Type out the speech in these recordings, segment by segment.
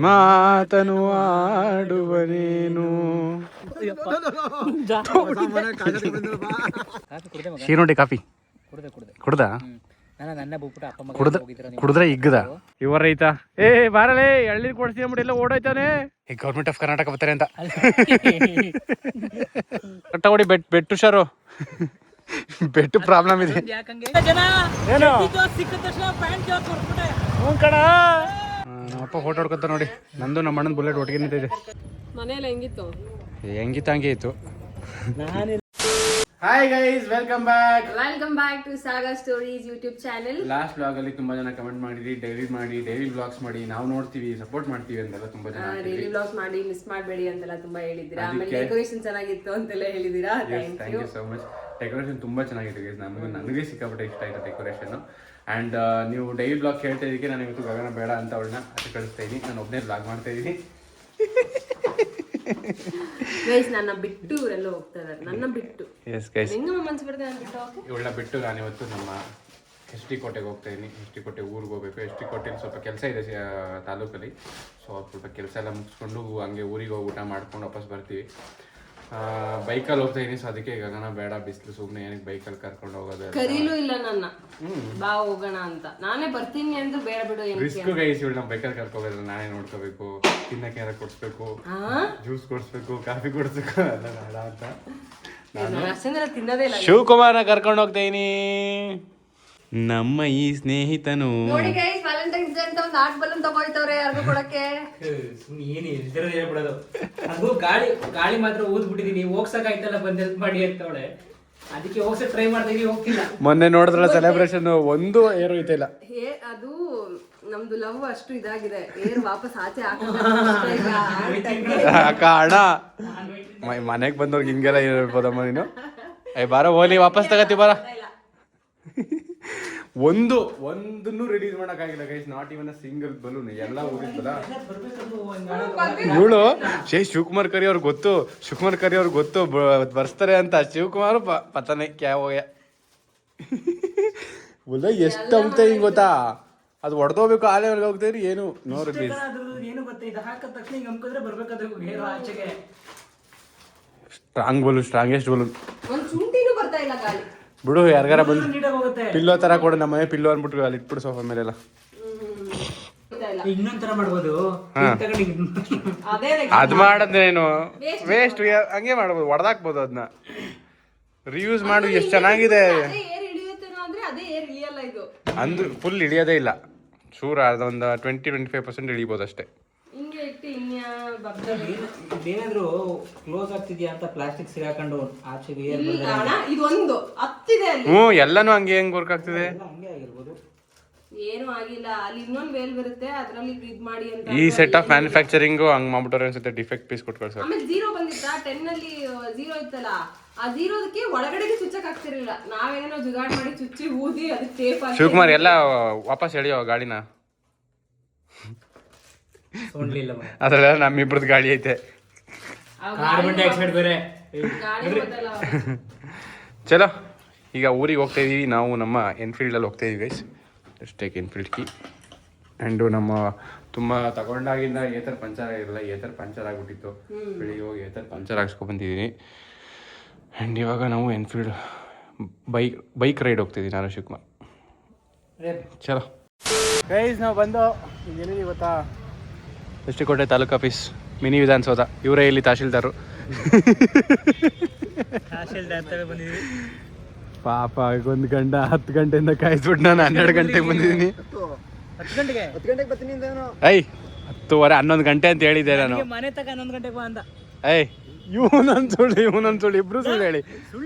ಮಾತನು ಆಡುವನೇನು ಶೀರುಂಡಿ coffee ಕುಡ್ದ ಕುಡಿದ್ರೆ ಇಗ್ಗದ ಇವರ ರೈತ ಬಾರಲೇ ಎಳ್ನೀರು ಕೊಡ್ಸಿ ಅಂದ್ಬಿಟ್ಟು ಎಲ್ಲ ಓಡೋಯ್ತಾನೆ ಈ ಗೌರ್ಮೆಂಟ್ ಆಫ್ ಕರ್ನಾಟಕ ಬರ್ತಾರೆ ಅಂತ ಕಟ್ಟ ಬೆಟ್ಟು ಹುಷಾರು ಬೆಟ್ಟು ಪ್ರಾಬ್ಲಮ್ ಇದೆ ನಮ್ಮಪ್ಪ ಫೋಟೋ ಹೊಡ್ಕೊತ ನೋಡಿ ನಂದು ನಮ್ಮ ಅಣ್ಣನ ಬುಲೆಟ್ ಒಟ್ಟಿಗೆ ನಿಂತಿದೆ ಹೆಂಗಿತ್ತು ಹಂಗೆ ಇತ್ತು hi guys welcome back to Saga Stories YouTube channel. Last vlog ಅಲ್ಲಿ ತುಂಬಾ ಜನ ಕಮೆಂಟ್ ಮಾಡಿದ್ರಿ ಡೈಲಿ ವ್ಲಾಗ್ಸ್ ಮಾಡಿ ನಾವು ನೋಡ್ತೀವಿ ಸಪೋರ್ಟ್ ಮಾಡ್ತೀವಿ ಅಂತೆಲ್ಲ ತುಂಬಾ ಜನ ಡೈಲಿ ವ್ಲಾಗ್ಸ್ ಮಾಡಿ ಮಿಸ್ ಮಾಡಬೇಡಿ ಅಂತೆಲ್ಲ ತುಂಬಾ ಹೇಳಿದಿರಾ. ಆಮೇಲೆ ಡೆಕೋರೇಷನ್ ಚೆನ್ನಾಗಿತ್ತು ಅಂತೆಲ್ಲ ಹೇಳಿದಿರಾ. Thank you so much. Decoration ತುಂಬಾ ಚೆನ್ನಾಗಿದೆ ಗೈಸ್. ನನಗೆ ಸಿಕ್ಕಾಪಟ್ಟೆ ಇಷ್ಟ ಆಯ್ತು ಡೆಕೋರೇಷನ್. ಅಂಡ್ ನೀವು ಡೈಲಿ ವ್ಲಾಗ್ ಹೇಳ್ತಾ ಇದಕ್ಕೆ ನಾನು ಇವತ್ತು ಗಗನ ಬೇಡ ಅಂತ ಅವಳನ್ನ ಆಚೆ ಕಳಿಸ್ತಾ ಇದೀನಿ. ನಾನು ಒಬ್ಬನೇ ವ್ಲಾಗ್ ಮಾಡ್ತಾ ಇದೀನಿ. ನನ್ನ ಬಿಟ್ಟು ಇವರೆಲ್ಲ ಹೋಗ್ತಾರೆ, ನನ್ನ ಬಿಟ್ಟು. ಇವಳನ್ನ ಬಿಟ್ಟು ನಾನು ಇವತ್ತು ನಮ್ಮ ಎಸ್ ಟಿ ಕೋಟೆಗೆ ಹೋಗ್ತಾ ಇದೀನಿ. ಎಸ್ ಟಿ ಕೋಟೆ ಊರಿಗೆ ಹೋಗ್ಬೇಕು. ಎಸ್ ಟಿ ಕೋಟೆಯಲ್ಲಿ ಸ್ವಲ್ಪ ಕೆಲಸ ಇದೆ ತಾಲೂಕಲ್ಲಿ. ಸೊ ಸ್ವಲ್ಪ ಕೆಲಸ ಎಲ್ಲ ಮುಗಿಸ್ಕೊಂಡು ಹಂಗೆ ಊರಿಗೆ ಹೋಗಿ ಊಟ ಮಾಡ್ಕೊಂಡು ವಾಪಸ್ ಬರ್ತೀವಿ. ಬೈಕಲ್ಲಿ ಹೋಗ್ತಾ ಇದೀನಿ. ಸೊ ಅದಕ್ಕೆ ಗಗನ ಬೇಡ ಬಿಸಿಲು ಸುಮ್ಮನೆ ಏನಕ್ಕೆ ಬೈಕಲ್ಲಿ ಕರ್ಕೊಂಡು ಹೋಗೋದು. ಕರೀಲೂ ಇಲ್ಲ ನನ್ನ ಬಾ ಹೋಗೋಣ ಅಂತ. ನಾನೇ ಬರ್ತೀನಿ ಅಂದ್ರೆ ಬೇಡ ಬಿಡು. Risk guys. ಇವಳು ನಮ್ಮ ಬೈಕಲ್ಲಿ ಕರ್ಕೋಬೇಕು, ನಾನೇ ನೋಡ್ಕೋಬೇಕು, ತಿನ್ನಕ್ಕೆ ಏನಾರ ಕೊಡ್ಸ್ಬೇಕು, ಜ್ಯೂಸ್ ಕೊಡ್ಸ್ಬೇಕು, ಕಾಫಿ ಕೊಡ್ಸ್ಬೇಕು ಎಲ್ಲ ಬೇಡ ಅಂತ ತಿನ್ನೋದೇ ಇಲ್ಲ. ಶಿವಕುಮಾರ್ನ ಕರ್ಕೊಂಡು ಹೋಗ್ತಾ ಇದೀನಿ. ನಮ್ಮ ಈ ಸ್ನೇಹಿತನು ನೋಡಿ ಗೈಸ್, ವ್ಯಾಲೆಂಟೈನ್ಸ್ ಡೇ ಅಂತ ಒಂದು ಆರ್ಟ್ ಬಲೂನ್ ತಗೋಯ್ತವ್ರೆ ಯಾರಿಗೂ ಕೊಡಕ್ಕೆ. ಏನು ಹೇಳ್ಬಿಡೋದು. ಅದು ಗಾಳಿ ಮಾತ್ರ ಊದ್ಬಿಟ್ಟಿದೀನಿ, ಹೋಗ್ಸಕ್ ಆಯ್ತಲ್ಲ ಬಂದ್ ಹೆಲ್ಪ್ ಮಾಡಿ ಅಂತವಳೆ. ಅದಕ್ಕೆ ಹೋಗ್ಸಕ್ ಟ್ರೈ ಮಾಡ್ತಾ ಇದೀನಿ, ಹೋಗ್ತಿಲ್ಲ. ಮೊನ್ನೆ ನೋಡಿದ್ರಲ್ಲ ಸೆಲೆಬ್ರೇಷನ್, ಒಂದು ಏರು ಐತಿಲ್ಲ. ಅದು ನಮ್ದು ಲವ್ ಅಷ್ಟು ಇದಾಗಿದೆ. ಏರ್ ವಾಪಸ್ ಆಚೆ ಅಕ್ಕ ಅಣ್ಣ ಮನೆಗ್ ಬಂದವ್ರಿಗೆ ಹಿಂಗೆಲ್ಲ ಇರ್ಬೋದಮ್ಮ ನೀನು. ಬಾರ ಹೋಲಿ ವಾಪಸ್ ತಗತಿ ಬಾರ. ಒಂದನ್ನು ರಿಲೀಸ್ ಮಾಡಕ್ಕಾಗಿಲ್ಲ guys. Not even single balloon. ಎಲ್ಲ ಹೋಗಿತ್ತಲ್ಲ ಇವಳು ಶಿವಕುಮಾರ್ ಕರಿ ಅವ್ರಿಗೆ ಗೊತ್ತು. ಶಿವಕುಮಾರ್ ಕರಿ ಅವ್ರಿಗೆ ಗೊತ್ತು ಬರ್ಸ್ತಾರೆ ಅಂತ. ಶಿವಕುಮಾರ್ ಪತಾನೆ ಕ್ಯಾವೋಯ ಎಷ್ಟು ಅಂತ ಹಿಂಗ್ ಗೊತ್ತಾ. ಅದು ಹೊಡೆದೋಗ್ಬೇಕು ಆಲೆವರೆಗೆ ಹೋಗ್ತೀರಿ ಏನು no release. Strong balloon, strongest balloon ಬಿಡು. ಯಾರಿಗಾರ ಬಂದು ಪಿಲ್ಲೋ ತರ ಕೊಡು. ನಮ್ಮ ಮನೆ ಪಿಲ್ಲೋ ಅಂದ್ಬಿಟ್ಟು ಅಲ್ಲಿ ಇಟ್ಬಿಡು ಸೋಫಾ ಮೇಲೆಲ್ಲ. ಇನ್ನೊಂದರ ಮಾಡ್ಬೋದು. ಅದ್ ಮಾಡದೇನು ವೇಸ್ಟ್, ಹಂಗೆ ಮಾಡ್ಬೋದು, ಹೊಡೆದಾಕ್ಬೋದು. ಅದನ್ನ ರಿಯೂಸ್ ಮಾಡು. ಎಷ್ಟು ಚೆನ್ನಾಗಿದೆ ಅಂದ್ರೆ ಫುಲ್ ಇಳಿಯೋದೇ ಇಲ್ಲ. ಚೂರ ಅದೊಂದು 20-25% ಇಳಿಬೋದು ಅಷ್ಟೇ. ಏನಾದ್ರು ಕ್ಲೋಸ್ ಆಗ್ತಿದ್ಯಾ ಅಂತ ಪ್ಲಾಸ್ಟಿಕ್ ಸಿಗಾಕೊಂಡು ಆಚೆಗೆ ಎಲ್ಲಾನು ಹಂಗೆ ಹೆಂಗ್ ವರ್ಕ್ ಆಗ್ತಿದೆ. ಏನು ಆಗಿಲ್ಲ. ಅಲ್ಲಿ ಇನ್ನೊಂದು ವೇಲ್ ಬರುತ್ತೆ, ಅದರಲ್ಲಿ ಇದ್ ಮಾಡಿ ಅಂತ. ಈ ಸೆಟ್ ಆಫ್ ಮ್ಯಾನುಫ್ಯಾಕ್ಚರಿಂಗ್ ಹಂಗ್ ಮಾಡ್ಬಿಟ್ಟವ್ರೆ ಅನ್ಸುತ್ತೆ. ಡಿಫೆಕ್ಟ್ ಪೀಸ್ ಕೊಟ್ಟು ಕಳ್ಸೋ. ಆಮೇಲೆ 0 ಬಂದಿತ್ತಾ 10 ಅಲ್ಲಿ 0 ಇತ್ತಲ್ಲ. ಆ 0ಕ್ಕೆ ಒಳಗಡೆಗೆ ಚುಚ್ಚಕ್ ಆಗ್ತಿರ್ಲಿಲ್ಲ. ನಾವೇನೋ ಜುಗಾಡ್ ಮಾಡಿ ಚುಚ್ಚಿ ಊದಿ ಅದಕ್ಕೆ ಟೇಪ್ ಹಾಕಿ. ಶಿವಕುಮಾರ್ ಎಲ್ಲ ವಾಪಸ್ ಎಳಿಯೋ ಗಾಡಿನ. ಅದ್ರಲ್ಲ ನಮ್ಮಿಬ್ರದ್ದು ಗಾಡಿ ಐತೆ. ಚಲೋ ಈಗ ಊರಿಗೆ ಹೋಗ್ತಾ ಇದೀವಿ ನಾವು. ನಮ್ಮ ಎನ್ಫೀಲ್ಡ್ ಅಲ್ಲಿ ಹೋಗ್ತಾ ಇದೀವಿ guys. Just take Enfield key. And ನಮ್ಮ ತುಂಬ ತಗೊಂಡಾಗಿಂದ ಏತರ್ ಪಂಚರ್ ಆಗಿರಲ್ಲ. ಏತರ್ ಪಂಚರ್ ಆಗಿಬಿಟ್ಟಿತ್ತು. ಬೆಳಿಗ್ಗೆ ಹೋಗಿ ಏತರ್ ಪಂಚರ್ ಹಾಕ್ಸ್ಕೊಂಡು ಬಂದಿದ್ದೀನಿ. ಆ್ಯಂಡ್ ಇವಾಗ ನಾವು ಎನ್ಫೀಲ್ಡ್ ಬೈಕ್ ರೈಡ್ ಹೋಗ್ತಿದ್ದೀವಿ ನಾನು ಶಿವಕುಮಾರ್. ಚಲೋ ಗೈಸ್, ನಾವು ಬಂದು ಏನಿದೆ ಗೊತ್ತಾ, ಎಸ್ ಟಿ ಕೋಟೆ ತಾಲೂಕು ಆಫೀಸ್, ಮಿನಿ ವಿಧಾನಸೌಧ. ಇವರೇ ಇಲ್ಲಿ ತಹಶೀಲ್ದಾರು. ಪಾಪ 1 ಗಂಟೆ 10 ಗಂಟೆಯಿಂದ ಕಾಯಿಸ್ಬಿಟ್ಟು ನಾನು 12 ಗಂಟೆಗೆ ಬಂದಿದ್ದೀನಿ. 10:30 11 ಗಂಟೆ ಅಂತ ಹೇಳಿದ್ದೆ ನಾನು. ಇವನೊಂದು ಸುಳ್ಳು ಇಬ್ರು ಸುಳ್ಳು ಹೇಳಿ.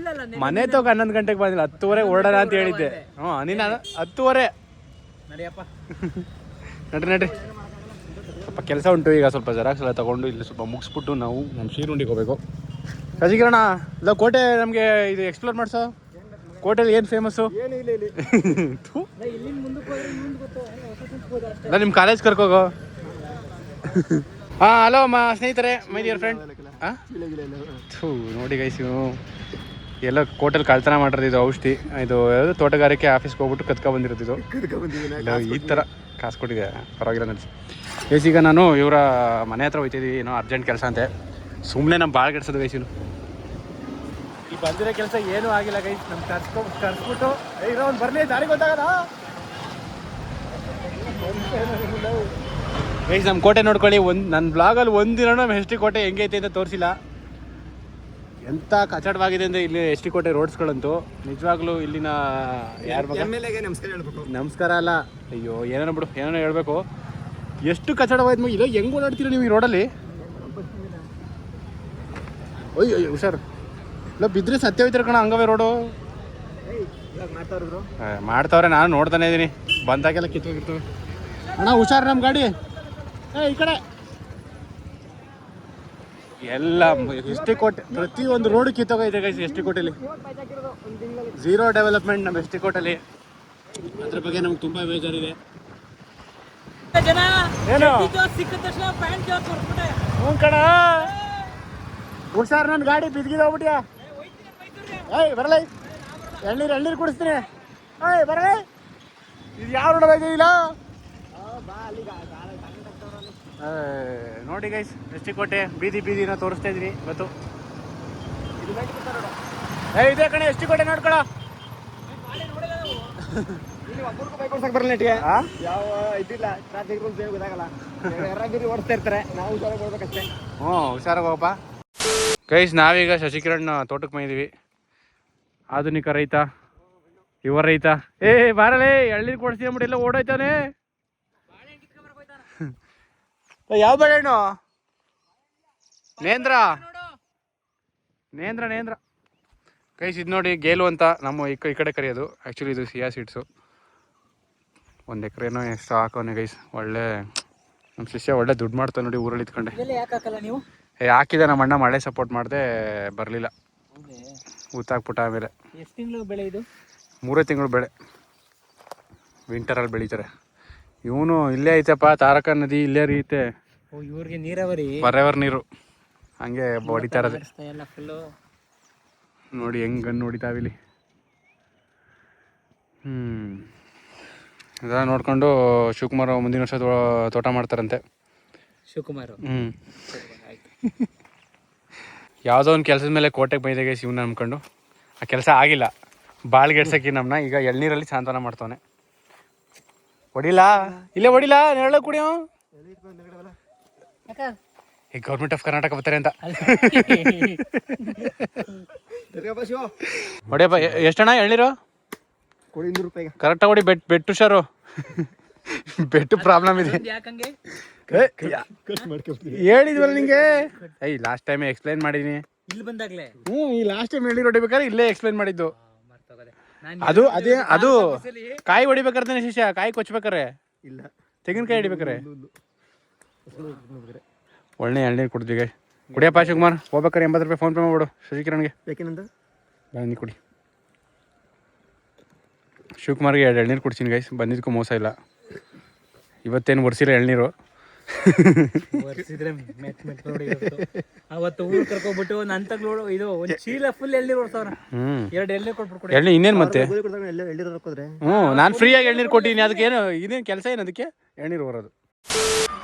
ಮನೆ ತಗ 11 ಗಂಟೆಗೆ ಬಂದಿಲ್ಲ, 10:30 ಹೊರಡೋಣ ಅಂತ ಹೇಳಿದ್ದೆ. ನೀನು 10:30 ನಡ್ರಿ. ಸ್ವಲ್ಪ ಕೆಲಸ ಉಂಟು ಈಗ. ಸ್ವಲ್ಪ ಜೆರಾಕ್ಸ್ ಎಲ್ಲ ತಗೊಂಡು ಇಲ್ಲಿ ಸ್ವಲ್ಪ ಮುಗಿಸ್ಬಿಟ್ಟು ನಾವು ನಮ್ಮ ಶ್ರೀರುಂಡಿಗೆ ಹೋಗ್ಬೇಕು. ಸಜಿಗಿರೋಣ ಇಲ್ಲ ಕೋಟೆ ನಮಗೆ ಇದು ಎಕ್ಸ್ಪ್ಲೋರ್ ಮಾಡಿಸೋ. ಕೋಟೆಲಿ ಏನು ಫೇಮಸ್ಸು? ಇಲ್ಲ ನಿಮ್ಮ ಕಾಲೇಜ್ ಕರ್ಕೋಗೋ. ಹಲೋ ಸ್ನೇಹಿತರೆ, ಮೈ ಡಿಯರ್ ಫ್ರೆಂಡ್. ನೋಡಿ ಗೈಸ್, ಎಲ್ಲ ಕೋಟೆಲ್ ಕಳ್ತನ ಮಾಡಿರೋದು ಔಷಧಿ. ಇದು ಯಾವುದು ತೋಟಗಾರಿಕೆ ಆಫೀಸ್ಗೆ ಹೋಗ್ಬಿಟ್ಟು ಕತ್ಕೊಂಡ್ಬಂದಿರೋದು. ಈ ಥರ ಕಾಸು ಕೊಟ್ಟಿದೆ, ಪರವಾಗಿಲ್ಲ ನಡೆಸಿ. ಗೈಸ್ ಈಗ ನಾನು ಇವರ ಮನೆ ಹತ್ರ ಹೋಗ್ತಿದ್ದೀವಿ ಏನೋ ಅರ್ಜೆಂಟ್ ಕೆಲಸ ಅಂತೆ. ಸುಮ್ಮನೆ ನಮ್ಮ ಭಾಳ ಕೆಡ್ಸೋದು ಗೈಸ್ ಇನ್ನು ಈ ಬಂದಿರೋ ಕೆಲಸ ಏನೂ ಆಗಿಲ್ಲ ಗೈಸ್. ನಮ್ಮ ಕರ್ಸ್ಬಿಟ್ಟು ಏನೋ ಒಂದು ಬರಲಿ ದಾರಿ ಗೊತ್ತಾಗಲ್ಲ ಗೈಸ್. ನಮ್ಮ ಕೋಟೆ ನೋಡ್ಕೊಳ್ಳಿ. ನನ್ನ ಬ್ಲಾಗಲ್ಲಿ ಒಂದಿನ ನಮ್ಮ ಎಸ್ ಟಿ ಕೋಟೆ ಹೆಂಗೈತೆ ಅಂತ ತೋರಿಸಿಲ್ಲ. ಎಂಥ ಕಚಡವಾಗಿದೆ ಅಂದರೆ ಇಲ್ಲಿ ಎಸ್ ಟಿ ಕೋಟೆ ರೋಡ್ಸ್ಗಳಂತೂ ನಿಜವಾಗ್ಲೂ ಇಲ್ಲಿನ ಯಾರು ನಮಸ್ಕಾರ ಅಲ್ಲ, ಅಯ್ಯೋ ಏನೇನೋ ಬಿಡು, ಏನೇನೋ ಹೇಳ್ಬೇಕು. ಎಷ್ಟು ಕಚಡವಾಯ್ತು ಇಲ್ಲ, ಹೆಂಗೆ ಓಡಾಡ್ತೀರ ನೀವು ಈ ರೋಡಲ್ಲಿ? ಅಯ್ಯೋ ಅಯ್ಯೋ ಹುಷಾರು, ಇಲ್ಲ ಬಿದ್ದರೆ ಸತ್ಯ ಹೋಯ್ತಾರೆ ಕಣ, ಹಂಗವೇ ರೋಡು ಮಾಡ್ತಾವ್ರೆ. ನಾನು ನೋಡ್ತಾನೆ ಇದ್ದೀನಿ, ಬಂದಾಗೆಲ್ಲ ಕಿತ್ತೋಗಿರ್ತವೆ ಅಣ್ಣ. ಹುಷಾರು ನಮ್ಮ ಗಾಡಿ. ಈ ಕಡೆ ಎಲ್ಲ ಎಸ್ ಟಿ ಕೋಟೆ ಪ್ರತಿಯೊಂದು ರೋಡು ಕಿತ್ತೋಗೈತೆ ಗೈಸ್. ಎಸ್ ಟಿ ಕೋಟೆಲಿ ಝೀರೋ ಡೆವಲಪ್ಮೆಂಟ್ ನಮ್ಮ ಎಸ್ ಟಿ ಕೋಟೆಲಿ. ಅದ್ರ ಬಗ್ಗೆ ನಮ್ಗೆ ತುಂಬ ಬೇಜಾರಿದೆ. ಏನು ಹ್ಞೂ ಕಣ, ಹುಷಾರು, ನನ್ನ ಗಾಡಿ ಬಿದ್ದಿದ್ದೋಗ್ಬಿಟ್ಯಾ? ಏಯ್ ಬರಲ್ಲ, ಎಳ್ನೀರು ಕುಡಿಸ್ತೀನಿ. ಏಯ್ ಬರಲ್ಲ, ಇದು ಯಾವ ನೋಡಬೇಕು ಇಲ್ಲ ನೋಡಿ ಗೈಸ್. ಎಸ್ ಟಿ ಕೋಟೆ ಬೀದಿನ ತೋರಿಸ್ತಾ ಇದ್ರಿ ಇವತ್ತು. ಇದೇ ಕಣೆ ಎಸ್ ಟಿ ಕೋಟೆ ನೋಡ್ಕೊಳ. ಯಾವ ಇದಿಲ್ಲ, ಟ್ರಾಫಿಕ್ ರೂಲ್ಸ್ ಏನು ಗೊತ್ತಾಗಲ್ಲ, ಓಡಿಸ್ತಾ ಇರ್ತಾರೆ, ನಾವು ಹುಷಾರಾಗಿ ಹೋಗ್ಬೇಕಷ್ಟೇ. ಹ್ಞೂ ಹುಷಾರಾಗಿ ಹೋಗಪ್ಪ ಗೈಸ್. ನಾವೀಗ ಶಶಿಕಿರಣ್ ತೋಟಕ್ಕೆ ಬಂದಿದ್ದೀವಿ. ಆಧುನಿಕ ರೈತ, ಯುವ ರೈತ. ಬಾರಲೇ ಎಳ್ನೀರು ಕೊಡಿಸ್ತೀವಿ ಅಂದ್ಬಿಟ್ಟು ಎಲ್ಲ ಓಡೋಯ್ತಾನೆ. ಯಾವ ಬಾಳೆಹಣ್ಣು? ನೇಂದ್ರ ಗೈಸ್. ಇದು ನೋಡಿ ಗೇಲು ಅಂತ ನಮ್ಮ ಈ ಕಡೆ ಕರೆಯೋದು. ಆ್ಯಕ್ಚುಲಿ ಇದು ಸಿಯಾ ಸೀಡ್ಸು. 1 ಎಕರೆನೋ ಎಷ್ಟು ಹಾಕೋನೆ ಗೈಸ್. ಒಳ್ಳೆ ನಮ್ಮ ಶಿಷ್ಯ ಒಳ್ಳೆ ದುಡ್ಡು ಮಾಡ್ತಾನೆ ನೋಡಿ ಊರಲ್ಲಿ ಇತ್ಕೊಂಡೆ. ಹಾಕಿದೆ ನಮ್ಮ ಅಣ್ಣ, ಮಳೆ ಸಪೋರ್ಟ್ ಮಾಡಿದೆ, ಬರಲಿಲ್ಲ, ಊತಾಕ್ಬಿಟ್ಟ. ಆಮೇಲೆ ಎಷ್ಟು ತಿಂಗಳು ಬೆಳೆ ಇದು? 3 ತಿಂಗಳು ಬೆಳೆ, ವಿಂಟರಲ್ಲಿ ಬೆಳೀತಾರೆ. ಇವನು ಇಲ್ಲೇ ಐತಪ್ಪ, ತಾರಕ ನದಿ ಇಲ್ಲೇ ಹರಿಯುತ್ತೆ. ಇವ್ರಿಗೆ ನೀರಾವರಿ, ಬರೆವರ್ ನೀರು ಹಂಗೆ ಹೊಡಿತಾ ಇರೋದು ನೋಡಿ. ಹೆಂಗೆ ಗನ್ ಹೊಡಿತಾವಿಲ್ಲಿ. ಇದೆಲ್ಲ ನೋಡ್ಕೊಂಡು ಶಿವಕುಮಾರ್ ಮುಂದಿನ ವರ್ಷ ತೋಟ ಮಾಡ್ತಾರಂತೆ. ಶಿವಕುಮಾರ್ ಯಾವುದೋ ಒಂದು ಕೆಲಸದ ಮೇಲೆ ಕೋಟೆಗೆ ಬೈದಾಗೆ ಶಿವನ ನಂಬ್ಕೊಂಡು ಆ ಕೆಲಸ ಆಗಿಲ್ಲ. ಬಾಳ್ಗೆಡ್ಸಕ್ಕೆ ನಮ್ಮನ್ನ ಈಗ ಎಳ್ನೀರಲ್ಲಿ ಸಾಂತ್ವನ ಮಾಡ್ತಾನೆ. ಹೊಡಿಲ್ಲ, ಇಲ್ಲೇ ಹೊಡಿಲ್ಲ, ನೆರಳ ಕುಡಿಯೋ. ಈ ಗೌರ್ಮೆಂಟ್ ಆಫ್ ಕರ್ನಾಟಕ ಬರ್ತಾರೆ ಅಂತ ಹೊಡಿಯಪ್ಪ. ಎಷ್ಟಣ್ಣ ಎಳ್ನೀರು? 200 ರೂಪಾಯಿ ಕರೆಕ್ಟಾಗಿ ಹೊಡಿ. ಬೆಟ್ಟು ಹುಷಾರು, ಬೆಟ್ಟು ಪ್ರಾಬ್ಲಮ್ ಇದೆ. ಹೇಳಿದ್ವಲ್ಲ ನಿಂಗೆ. ಲಾಸ್ಟ್ ಟೈಮ್ ಎಕ್ಸ್ಪ್ಲೈನ್ ಮಾಡಿದೀನಿ. ಇಲ್ಲಿ ಬಂದಾಗ್ಲೇ ಈ ಲಾಸ್ಟ್ ಟೈಮ್ ಎಳ್ನೀರು ಹೊಡಿಬೇಕಾದ್ರೆ ಇಲ್ಲೇ ಎಕ್ಸ್ಪ್ಲೈನ್ ಮಾಡಿದ್ದು. ಅದು ಕಾಯಿ ಹೊಡಿಬೇಕಾದ್ರೆ ಶಿಷ್ಯ, ಕಾಯಿ ಕೊಚ್ಬೇಕಾರೆ ಇಲ್ಲ, ತೆಂಗಿನಕಾಯಿ ಹಿಡಿಬೇಕಾರೆ. ಒಳ್ಳೆ ಎಳ್ನೀರು ಕುಡ್ತೀವಿ. ಕುಡಿಯಪ್ಪ ಶಿವಕುಮಾರ್. ಹೋಗ್ಬೇಕಾರೆ 80 ರೂಪಾಯಿ ಫೋನ್ ಪೇ ಮಾಡ್ಬಿಡು ಶಶಿಕಿರಣ್ಗೆ. ಬೇಕೇನಂತ ನೀ ಕುಡಿ. ಶಿವಕುಮಾರ್ಗೆ 2 ಎಳ್ನೀರು ಕುಡ್ತೀನಿ ಗೈಸ್. ಬಂದಿದ್ದಕ್ಕೂ ಮೋಸ ಇಲ್ಲ. ಇವತ್ತೇನು ಒರೆಸಿಲ್ಲ ಎಳ್ನೀರು. ಅವತ್ತು ಊರು ಕರ್ಕೊಬಿಟ್ಟು ನನ್ನ ತಗ್ಲು ಇದು ಒಂದು ಚೀಲ ಫುಲ್ ಎಳ್ನೀರು ಓಡಿಸವ್ರ. 2 ಎಳ್ನೀರು ಕೊಟ್ಬಿಟ್ಟು ಎಳ್ನೀರು ಇನ್ನೇನು ಮತ್ತೆ. ನಾನು ಫ್ರೀಯಾಗಿ ಎಳ್ನೀರು ಕೊಟ್ಟಿದ್ದೀನಿ. ಅದಕ್ಕೆ ಏನು ಇನ್ನೇನು ಕೆಲಸ ಏನು ಅದಕ್ಕೆ ಎಳ್ನೀರು ಬರೋದು.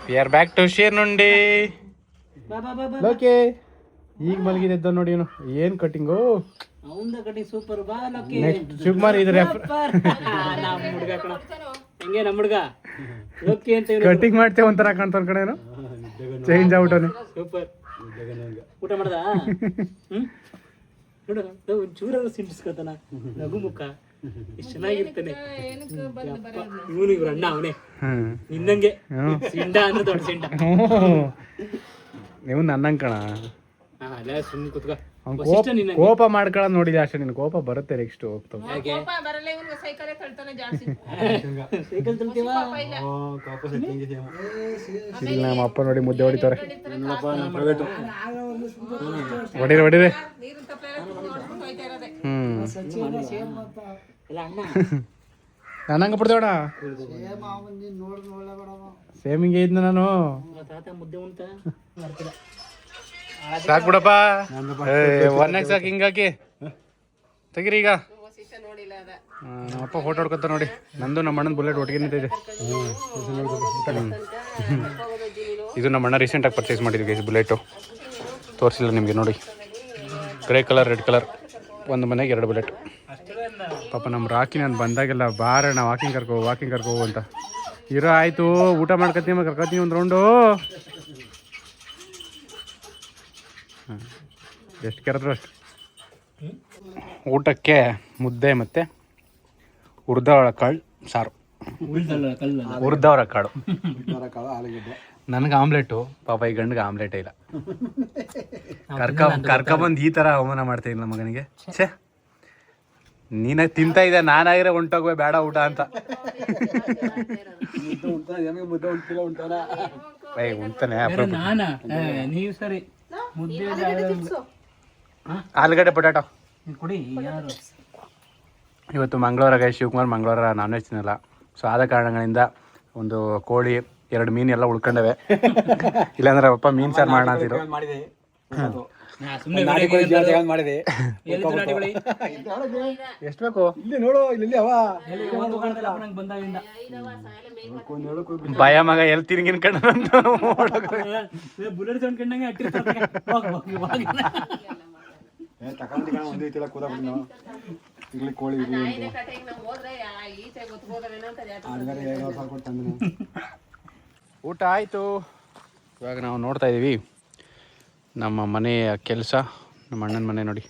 ವಿ ಆರ್ ಬ್ಯಾಕ್ ಟು ಶೇರ್ನುಂಡಿ. ಓಕೆ, ಈಗ ಮಲಗಿದ್ದ ನೋಡಿ ಇವನು. ಏನು ಕಟ್ಟಿಂಗು ಸೂಪರ್. ನೆಕ್ಸ್ಟ್ ಶಿವಕುಮಾರ್ ಇದ್ರೆ ಹೆಂಗೆ ನಮ್ಮ ಹುಡುಗ ಓಕೆ ಅಂತ ಕಟ್ಟಿಂಗ್ ಮಾಡ್ತೇವೆ ಒಂಥರ ಕಾಣ್ತಾನ ಕಡೆನು. ಚೇಂಜ್ ಆಗ್ಬಿಟ್ಟವನೆ. ಸೂಪರ್. ಊಟ ಮಾಡ್ದ? ನೋಡು ಒಂಚೂರಾದ್ರೂ ಸಿಂಟಿಸ್ಕೊತಾನ, ನಗು ಮುಖ ಎಷ್ಟು ಚೆನ್ನಾಗಿರ್ತಾನೆ. ಇವನು ಇವ್ರ ಅಣ್ಣ ಅವನೇ ನಿನ್ನಂಗೆ ಸಿಂಡ ಅಂದ್ರೆ ದೊಡ್ಡ ಸಿಂಡ. ನೀವು ನನ್ನಂಗೆ ಕಣ. ಸುಮ್ಮನೆ ಕುತ್ಕೋ. ಕೋಪ ಮಾಡ್ಕೊಳ್ಳೋದು ನೋಡಿದೆ ಅಷ್ಟೇ. ನಿನ್ ಕೋಪ ಬರುತ್ತೆ ನೆಕ್ಸ್ಟ್ ಹೋಗ್ತಾವ. ಇಲ್ಲ ನಮ್ಮ ಅಪ್ಪ ನೋಡಿ ಮುದ್ದೆ ಹೊಡಿತಾರೆ. ಹೊಡಿರಿ. ನನ್ನಂಗ ಬಿಡ್ತೇವಣ. ಸೇಮ್ ಹಿಂಗೆ ಇದ್ನ ನಾನು. ಸಾಕು ಬಿಡಪ್ಪ. 1 ಸಾಕು ಹಿಂಗಾಕಿ ತೆಗಿರಿ. ಈಗ ನಮ್ಮಪ್ಪ ಫೋಟೋ ಹೊಡ್ಕೊತ ನೋಡಿ. ನಂದು ನಮ್ಮ ಅಣ್ಣನ ಬುಲೆಟ್ ಒಟ್ಟಿಗೆ ನಿಂತಿದೆ. ಇದು ನಮ್ಮ ಅಣ್ಣ ರೀಸೆಂಟಾಗಿ ಪರ್ಚೇಸ್ ಮಾಡಿದ್ವಿ ಗೈಸ್ ಬುಲೆಟು. ತೋರಿಸಿಲ್ಲ ನಿಮಗೆ ನೋಡಿ. ಗ್ರೇ ಕಲರ್ ರೆಡ್ ಕಲರ್, ಒಂದು ಮನೆಗೆ 2 ಬುಲೆಟ್. ಪಾಪ ನಮ್ಮ ರಾಕಿ ನಾನು ಬಂದಾಗೆಲ್ಲ ಬಾರಣ್ಣ ವಾಕಿಂಗ್ ಕರ್ಕೋ ಅಂತ ಇರೋ. ಆಯಿತು ಊಟ ಮಾಡ್ಕೊತೀವಿ ಕರ್ಕೊತೀವಿ ಒಂದು ರೌಂಡು. ಎಷ್ಟು ಕರೆದ್ರು ಅಷ್ಟು. ಊಟಕ್ಕೆ ಮುದ್ದೆ ಮತ್ತು ಹುರಿದವರ ಕಾಳು ಸಾರು. ಹುರಿದವರ ಕಾಳು. ನನಗೆ ಆಮ್ಲೆಟು, ಪಾಪ ಈ ಗಂಡಿಗೆ ಆಮ್ಲೆಟೇ ಇಲ್ಲ. ಕರ್ಕೊಬಂದು ಈ ಥರ ಅವಮಾನ ಮಾಡ್ತಾಯಿಲ್ಲ ನಮ್ಮ ಮಗನಿಗೆ. ಛೇ, ನೀನಾಗ ತಿಂತಾ ಇದ್ದೆ, ನಾನಾಗಿರೋ ಹೊಂಟೋಗುವೆ ಬೇಡ ಊಟ ಅಂತ. ಉಂಟಾನೆ ನೀವು ಸರಿ ಆಲೂಗಡ್ಡೆ ಪೊಟ್ಯಾಟೊ ಇವತ್ತು ಮಂಗಳವಾರ ಗೈ. ಶಿವಕುಮಾರ್ ಮಂಗಳವಾರ ನಾನ್ ವೆಜ್ ತಿನ್ನಲ್ಲ. ಸೊ ಆದ ಕಾರಣಗಳಿಂದ ಒಂದು ಕೋಳಿ 2 ಮೀನು ಎಲ್ಲ ಉಳ್ಕೊಂಡವೆ. ಇಲ್ಲಾಂದ್ರೆ ಅಪ್ಪ ಮೀನು ಸಾರು ಮಾಡೋಣ ಅಂತಿದ್ರು. ಎಷ್ಟು ಬೇಕು ಇಲ್ಲಿ ನೋಡು, ಇಲ್ಲಿ ಭಯ ಮಗ ಎಲ್ಲಿ ತಿರುಗಿನ ಊಟ ಆಯಿತು. ಇವಾಗ ನಾವು ನೋಡ್ತಾ ಇದ್ದೀವಿ ನಮ್ಮ ಮನೆಯ ಕೆಲಸ. ನಮ್ಮ ಅಣ್ಣನ ಮನೆ ನೋಡಿ,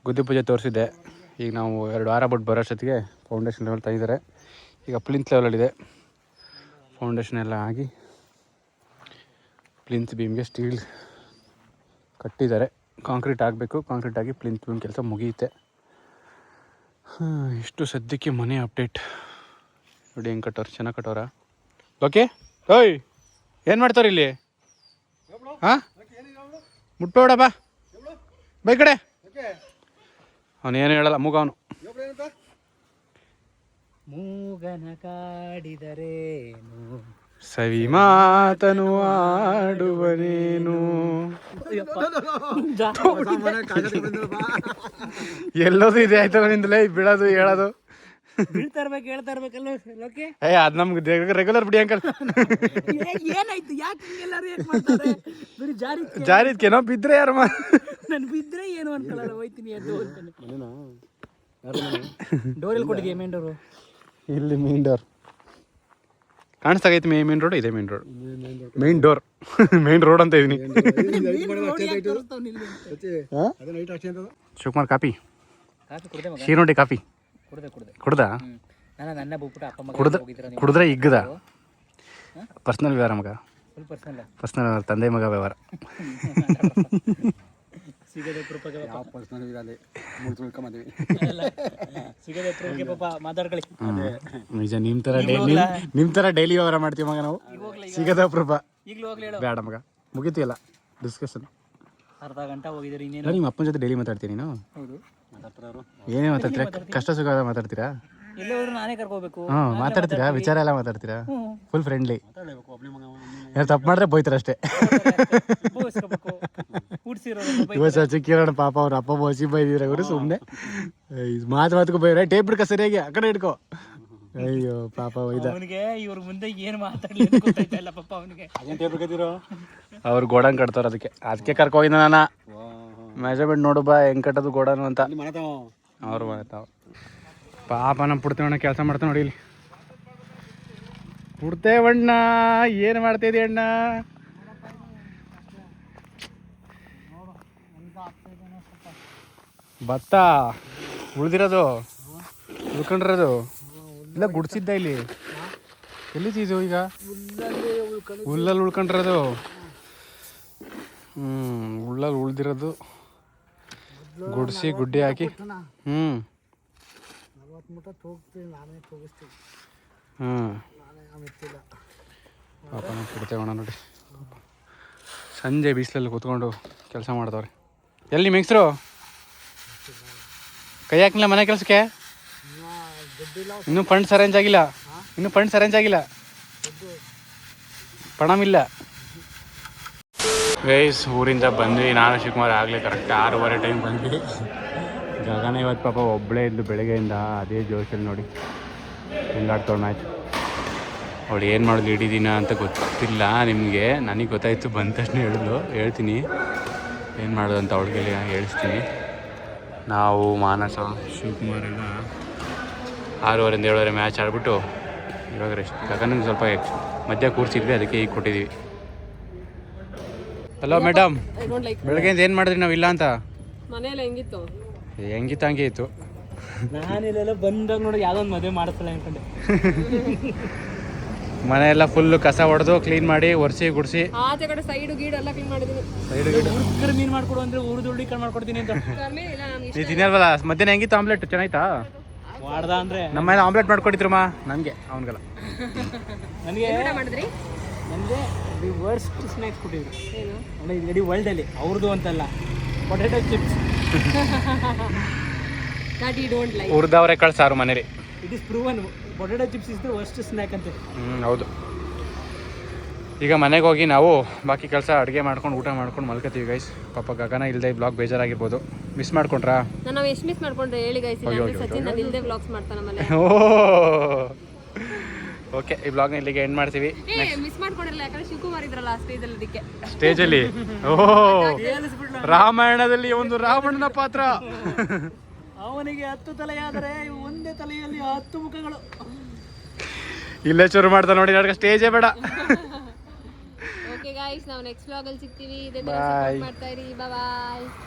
ಗುದ್ದಿ ಪೂಜೆ ತೋರಿಸಿದ್ದೆ. ಈಗ ನಾವು 2 ವಾರ ಬಿಟ್ಟು ಬರೋ ಅಷ್ಟೊತ್ತಿಗೆ ಫೌಂಡೇಶನ್ ಲೆವೆಲ್ ತೆಗಿದ್ದಾರೆ. ಈಗ ಪ್ಲಿಂತ್ ಲೆವೆಲಲ್ಲಿದೆ. ಫೌಂಡೇಶನ್ ಎಲ್ಲ ಆಗಿ ಪ್ಲಿಂತ್ ಬೀಮ್ಗೆ ಸ್ಟೀಲ್ ಕಟ್ಟಿದ್ದಾರೆ. ಕಾಂಕ್ರೀಟ್ ಆಗಬೇಕು. ಕಾಂಕ್ರೀಟ್ ಆಗಿ ಪ್ಲಿಂತ್ ಬೀಮ್ ಕೆಲಸ ಮುಗಿಯುತ್ತೆ. ಇಷ್ಟು ಸದ್ಯಕ್ಕೆ ಮನೆ ಅಪ್ಡೇಟ್ ನೋಡಿ. ಹೆಂಗೆ ಕಟ್ಟೋರು, ಚೆನ್ನಾಗಿ ಕಟ್ಟೋರ. ಓಕೆ ಓಯ್, ಏನು ಮಾಡ್ತಾರೆ ಇಲ್ಲಿ? ಹಾಂ, ಮುಟ್ಟೋಡ ಬಾ ಬೈ ಕಡೆ. ಅವನೇನು ಹೇಳಲ್ಲ, ಮೂಗವನು. ಮೂಗನ ಕಾಡಿದರೇನು ಸವಿ ಮಾತನು ಆಡುವನೇನು. ಎಲ್ಲೋದು ಇದೆ ಆಯ್ತಲ್ಲ ನಿಂದಲೇ, ಬಿಡೋದು ಹೇಳೋದು. ಹೇಳ್ತಾ ಇರ್ಬೇಕಲ್ಲ. ಅದು ನಮ್ಗೆ ರೆಗ್ಯುಲರ್ ಬಿಡಿ ಅಂಕಲ್. ಏನಾಯ್ತು, ಯಾಕೆ ಎಲ್ಲರೂ ಏನ್ ಮಾಡ್ತಾರೆ? ಬರೀ ಜಾರಿದ್ಕೇನೋ ಬಿದ್ರೆ ಯಾರು ನಾನು ಬಿದ್ರೆ ಏನು ಅನ್ಕೊಳ್ಳಲ್ಲ, ಹೋಯ್ತೀನಿ ಅದು ಅಂತಾನೆ. ಡೋರ್ ಎಲ್ಲಿ ಕೊಟ್ಟಿದ್ಯಾ? ಮೇನ್ ಡೋರು ಇಲ್ಲಿ. ಮೇನ್ ಡೋರ್ ಕಾಣಿಸ್ತಾಗೈತಿ. ಮೇನ್ ರೋಡ್ ಇದೆ. Main road, main door, main road ಅಂತ ಇದೀನಿ. ಶಿವಕುಮಾರ್ ಕಾಫಿ, ಶೀರೋಟಿ ಕಾಫಿ ಕುಡ್ದ ಕುಡಿದ್ರೆ ಇಗ್ಗದ. ಪರ್ಸ್ನಲ್ ವ್ಯವಹಾರ ಮಗ, ಪರ್ಸ್ನಲ್ ತಂದೆ ಮಗ ವ್ಯವಹಾರ. ನಿಜ, ನಿಮ್ ತರ ಡೈಲಿ ವ್ಯವಹಾರ ಮಾಡ್ತೀವಿ ಮಗ ನಾವು. ಸಿಗದ ಅಪರೂಪ. ಬೇಡ ಮಗ, ಮುಗಿತೀಯಲ್ಲ ಡಿಸ್ಕಷನ್. ಅರ್ಧ ಗಂಟೆ ಹೋಗಿದ್ರೆ ನಿಮ್ಮ ಅಪ್ಪನ ಜೊತೆ ಡೈಲಿ ಮಾತಾಡ್ತೀನಿ ನೀನು? ಏನೇ ಮಾತಾಡ್ತೀರಾ? ಕಷ್ಟ ಸುಖ ಮಾತಾಡ್ತೀರಾ? ನಾನೇ ಕರ್ಕೋಬೇಕು. ಮಾತಾಡ್ತೀರಾ? ವಿಚಾರ ಎಲ್ಲ ಮಾತಾಡ್ತೀರಾ? Full friendly. ಯಾರು ತಪ್ಪು ಮಾಡಿದ್ರೆ ಬೋಯ್ತಾರೆ ಅಷ್ಟೇ. ಇವತ್ತು ಚಿಕ್ಕಿರೋಣ ಪಾಪ, ಅವ್ರ ಅಪ್ಪ ಬೋಸಿ ಬೈದಿರ ಅವರು. ಸುಮ್ಮನೆ ಮಾತು ಬೈರ. ಟೇಪ್ ಹಿಡ್ಕೊ ಸರಿಯಾಗಿ, ಆ ಕಡೆ ಹಿಡ್ಕೊ. ಅಯ್ಯೋ ಪಾಪ ಒಯ್ದ. ಇವ್ರ ಮುಂದೆ ಏನು ಮಾತಾಡ್ಲಿಲ್ಲ ಪಾಪ ಅವನಿಗೆ. ಅವ್ರು ಗೋಡನ್ ಕಟ್ತಾರ, ಅದಕ್ಕೆ ಕರ್ಕೋಗಿದ್ದ ನಾನು. ಮೆಜರ್ಮೆಂಟ್ ನೋಡು ಬಾ ಹೆಂಗ್ ಕಟ್ಟೋದು ಗೋಡನು ಅಂತ. ಅವ್ರು ಮಾಡ್ತಾವ ಪಾಪ. ನಮ್ಮ ಪುಡ್ತೇವಣ್ಣ ಕೆಲಸ ಮಾಡ್ತಾವ ನೋಡಿ ಇಲ್ಲಿ. ಪುಡ್ತೇವಣ್ಣ ಏನು ಮಾಡ್ತಾಯಿದ್ದಿ ಅಣ್ಣ? ಭತ್ತ ಉಳ್ದಿರೋದು, ಉಳ್ಕೊಂಡಿರೋದು ಇಲ್ಲ ಗುಡ್ಸಿದ್ದ ಇಲ್ಲಿ. ಎಲ್ಲಿದ್ದೀದು ಈಗ? ಹುಲ್ಲಲ್ಲಿ ಉಳ್ಕೊಂಡಿರೋದು. ಹುಲ್ಲಲ್ಲಿ ಉಳ್ದಿರೋದು ಗುಡ್ಸಿ ಗುಡ್ಡೆ ಹಾಕಿ. ಪಾಪ ನಾವು ಕೊಡ್ತೇವಣ್ಣ ನೋಡಿ. ಸಂಜೆ ಬಿಸಿಲಲ್ಲಿ ಕೂತ್ಕೊಂಡು ಕೆಲಸ ಮಾಡ್ತವ್ರೆ. ಎಲ್ಲಿ ನಿಮ್ಮ ಹೆಂಗಸರು? ಕೈ ಹಾಕಿಲ್ಲ ಮನೆ ಕೆಲಸಕ್ಕೆ? ಇನ್ನೂ ಫಂಡ್ಸ್ ಅರೇಂಜ್ ಆಗಿಲ್ಲ. ಪಣಮಿಲ್ಲ. ಗೈಸ್ ಊರಿಂದ ಬಂದ್ವಿ. ನಾನು ಶಿವಕುಮಾರ್ ಆಗಲೇ ಕರೆಕ್ಟ್ 6:15 ಟೈಮ್ ಬಂದ್ವಿ. ಗಗನ ಇವತ್ತು ಪಾಪ ಒಬ್ಬಳೇ ಇದ್ಲು ಬೆಳಗ್ಗೆಯಿಂದ, ಅದೇ ಜೋಶಲ್ಲಿ ನೋಡಿ ಹೆಂಗಾಡ್ತಾಳೆ ಮ್ಯಾಚ್. ಅವಳು ಏನು ಮಾಡೋದು ಇಡೀ ದಿನ ಅಂತ ಗೊತ್ತಿಲ್ಲ ನಿಮಗೆ, ನನಗೆ ಗೊತ್ತಾಯಿತು ಬಂದ ತಕ್ಷಣ ಹೇಳ್ತೀನಿ ಏನು ಮಾಡೋದು ಅಂತ ಅವಳಿಗೆ ಹೇಳಿಸ್ತೀನಿ. ನಾವು ಮಾನಸ ಶಿವಕುಮಾರ್ ಎಲ್ಲ 6:30 7:30 ಮ್ಯಾಚ್ ಆಡ್ಬಿಟ್ಟು ಇವಾಗ ರೆಸ್ಟ್. ಗಗನಿಗೆ ಸ್ವಲ್ಪ ಮಧ್ಯ ಕೂರಿಸಿದ್ವಿ, ಅದಕ್ಕೆ ಈಗ ಕೊಟ್ಟಿದ್ದೀವಿ. ಹಲೋ ಮೇಡಮ್, ಬೆಳಗ್ಗೆಯಿಂದ ಏನು ಮಾಡಿದ್ರಿ ನಾವು ಇಲ್ಲ ಅಂತ? ಮನೆಯಲ್ಲ ಹೆಂಗಿತ್ತು? ಹೆಂಗಿತ್ತು ಹಂಗೆ ಇತ್ತು. ನಾನಿಲ್ಲೆಲ್ಲ ಬಂದಾಗ ನೋಡಿ ಯಾವುದೋ ಒಂದು ಮದುವೆ ಮಾಡಿಸ್ತಾಳೆ ಅನ್ಕೊಂಡೆ. ಮನೆಯೆಲ್ಲ ಫುಲ್ಲು ಕಸ ಹೊಡೆದು ಕ್ಲೀನ್ ಮಾಡಿ ಒರೆಸಿ ಗುಡಿಸಿ ಆಚೆ ಕಡೆ ಸೈಡು ಗೀಡು ಎಲ್ಲ ಕ್ಲೀನ್ ಮಾಡಿದೀನಿ. ಹುಡುಗರು ಮೀನು ಮಾಡ್ಕೊಡು ಅಂದ್ರೆ ಉರ್ದು ಉಳ್ಳಿ ಕಣ್ ಮಾಡ್ಕೊಡ್ತೀನಿ ಅಂತ ನೀವು ತಿನ್ನಲ್ವಲ್ಲ? ಮಧ್ಯಾಹ್ನ ಹೆಂಗಿತ್ತು ಆಮ್ಲೆಟ್? ಚೆನ್ನಾಯ್ತಾ? ಮಾಡ್ದ ಅಂದ್ರೆ ನಮ್ಮ ಮನೇಲಿ ಆಮ್ಲೆಟ್ ಮಾಡ್ಕೊಟ್ಟಿದ್ರಮ್ಮ ನನಗೆ, ಅವನಿಗೆಲ್ಲ. ನನಗೆ ಮಾಡಿದ್ರಿ? ನನಗೆ ದಿ ವರ್ಸ್ಟ್ ಸ್ನ್ಯಾಕ್ಸ್ ಕೊಟ್ಟಿದ್ರು. ಅಂದರೆ ಇದು ಇಡೀ ವರ್ಲ್ಡಲ್ಲಿ ಅವ್ರದ್ದು ಅಂತಲ್ಲ, potato chips. That you don't like. ಹುರಿದವರೆ ಕಳ್ಸಾರು ಮನೇಲಿ. It is proven, potato chips is the worst snack ಅಂತ. ಹೌದು. ಈಗ ಮನೆಗೆ ಹೋಗಿ ನಾವು ಬಾಕಿ ಕೆಲಸ ಅಡುಗೆ ಮಾಡ್ಕೊಂಡು ಊಟ ಮಾಡ್ಕೊಂಡು ಮಲ್ಕೋತೀವಿ ಗೈಸ್. ಪಾಪ ಗಗನ ಇಲ್ಲದೆ ಬ್ಲಾಗ್ ಬೇಜಾರಾಗಿರ್ಬೋದು. ಮಿಸ್ ಮಾಡ್ಕೊಂಡ್ರಾ? ನಾವು ಎಷ್ಟು ಮಿಸ್ ಮಾಡ್ಕೊಂಡ್ರೆ ಹೇಳಿ ಗೈಸ್. ಸಚಿನ್ ನಾನು ಇಲ್ಲದೆ ವ್ಲಾಗ್ಸ್ ಮಾಡ್ತಾನೆ ಆಮೇಲೆ. ಓಕೆ, ಈ ಬ್ಲಾಗ್ನ ಇಲ್ಲಿಗೆ ಎಂಡ್ ಮಾಡ್ತೀವಿ. ಮಿಸ್ ಮಾಡ್ಕೊಂಡಿರಲ್ಲ, ಯಾಕಂದ್ರೆ ಶಿವಕುಮಾರ್ ಇದ್ರಲ್ಲ ಸ್ಟೇಜಲ್ಲಿ, ಅದಕ್ಕೆ. ಸ್ಟೇಜಲ್ಲಿ ರಾಮಾಯಣದಲ್ಲಿ ಒಂದು ರಾವಣನ ಪಾತ್ರ. ಅವನಿಗೆ 10 ತಲೆಯಾದರೆ ಒಂದೇ ತಲೆಯಲ್ಲಿ 10 ಮುಖಗಳು. ಇಲ್ಲೇ ಶುರು ಮಾಡ್ತಾ ನೋಡಿ, ನನಗೆ ಸ್ಟೇಜೇ ಬೇಡ. ಓಕೆ ಗೈಸ್, ನಾವು ನೆಕ್ಸ್ಟ್ ವ್ಲಾಗಲ್ಲಿ ಸಿಗ್ತೀವಿ. ಇದೇ ತರ ಸಪೋರ್ಟ್ ಮಾಡ್ತಾ ಇರಿ. ಬಾಯ್.